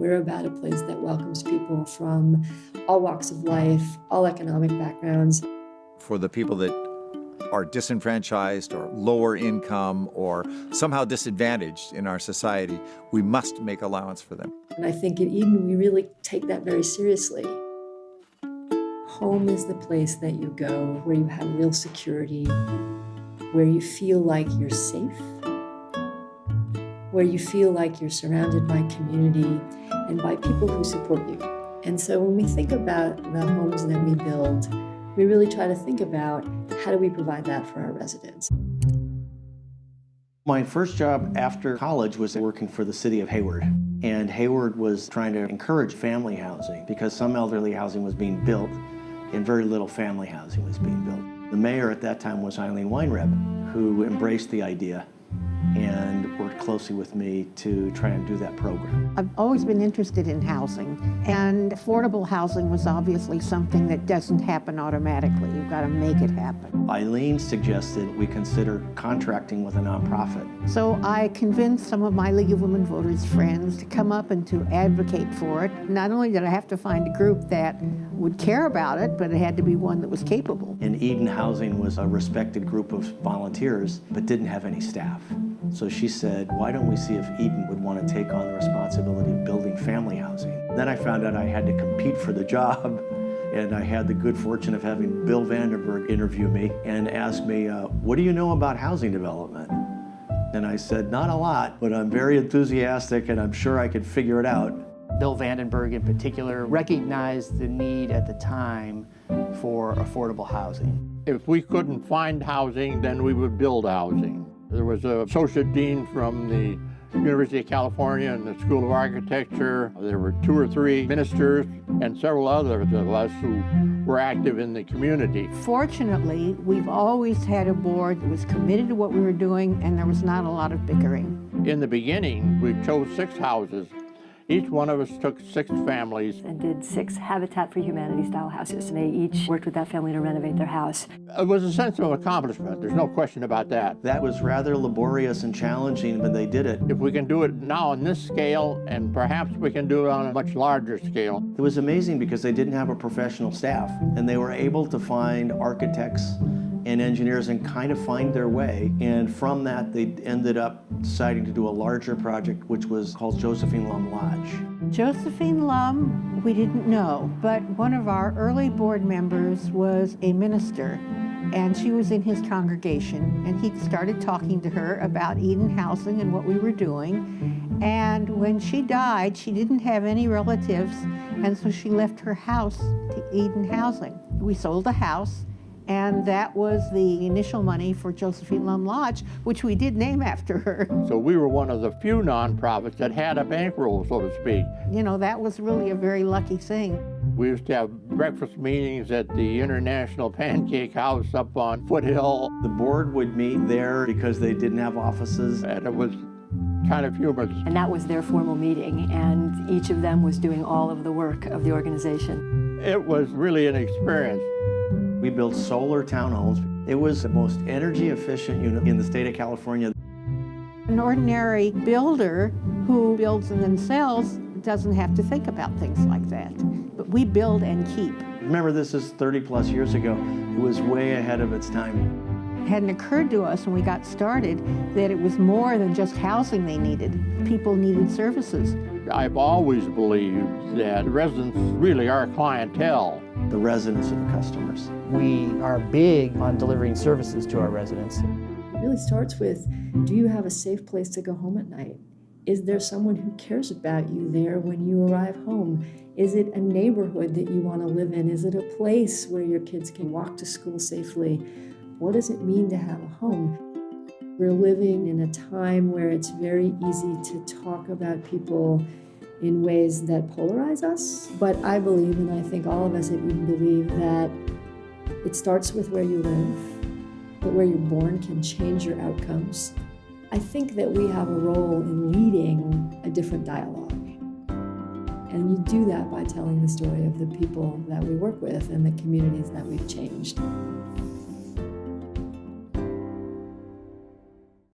We're about a place that welcomes people from all walks of life, all economic backgrounds. For the people that are disenfranchised or lower income or somehow disadvantaged in our society, we must make allowance for them. And I think at Eden, we really take that very seriously. Home is the place that you go where you have real security, where you feel like you're safe, where you feel like you're surrounded by community and by people who support you. And so when we think about the homes that we build, we really try to think about how do we provide that for our residents. My first job after college was working for the city of Hayward. And Hayward was trying to encourage family housing because some elderly housing was being built and very little family housing was being built. The mayor at that time was Eileen Weinreb, who embraced the idea and worked closely with me to try and do that program. I've always been interested in housing, and affordable housing was obviously something that doesn't happen automatically. You've got to make it happen. Eileen suggested we consider contracting with a nonprofit. So I convinced some of my League of Women Voters friends to come up and to advocate for it. Not only did I have to find a group that would care about it, but it had to be one that was capable. And Eden Housing was a respected group of volunteers, but didn't have any staff. So she said, why don't we see if Eden would want to take on the responsibility of building family housing? Then I found out I had to compete for the job, and I had the good fortune of having Bill Vandenberg interview me and ask me, what do you know about housing development? And I said, not a lot, but I'm very enthusiastic and I'm sure I could figure it out. Bill Vandenberg in particular recognized the need at the time for affordable housing. If we couldn't find housing, then we would build housing. There was an associate dean from the University of California and the School of Architecture. There were 2 or 3 ministers and several others of us who were active in the community. Fortunately, we've always had a board that was committed to what we were doing, and there was not a lot of bickering. In the beginning, we chose 6 houses. Each one of us took 6 families. And did 6 Habitat for Humanity style houses. And they each worked with that family to renovate their house. It was a sense of accomplishment. There's no question about that. That was rather laborious and challenging, but they did it. If we can do it now on this scale, and perhaps we can do it on a much larger scale. It was amazing because they didn't have a professional staff, and they were able to find architects and engineers and kind of find their way. And from that, they ended up deciding to do a larger project, which was called Josephine Lum Lodge. Josephine Lum, we didn't know, but one of our early board members was a minister, and she was in his congregation, and he started talking to her about Eden Housing and what we were doing. And when she died, she didn't have any relatives, and so she left her house to Eden Housing. We sold the house, and that was the initial money for Josephine Lum Lodge, which we did name after her. So we were one of the few nonprofits that had a bankroll, so to speak. You know, that was really a very lucky thing. We used to have breakfast meetings at the International Pancake House up on Foothill. The board would meet there because they didn't have offices. And it was kind of humorous. And that was their formal meeting, and each of them was doing all of the work of the organization. It was really an experience. We built solar townhomes. It was the most energy efficient unit in the state of California. An ordinary builder who builds them themselves doesn't have to think about things like that. But we build and keep. Remember, this is 30 plus years ago. It was way ahead of its time. It hadn't occurred to us when we got started that it was more than just housing they needed. People needed services. I've always believed that residents really are clientele. The residents are the customers. We are big on delivering services to our residents. It really starts with, do you have a safe place to go home at night? Is there someone who cares about you there when you arrive home? Is it a neighborhood that you want to live in? Is it a place where your kids can walk to school safely? What does it mean to have a home? We're living in a time where it's very easy to talk about people in ways that polarize us. But I believe, and I think all of us at Eden believe, that it starts with where you live, but where you're born can change your outcomes. I think that we have a role in leading a different dialogue. And you do that by telling the story of the people that we work with and the communities that we've changed.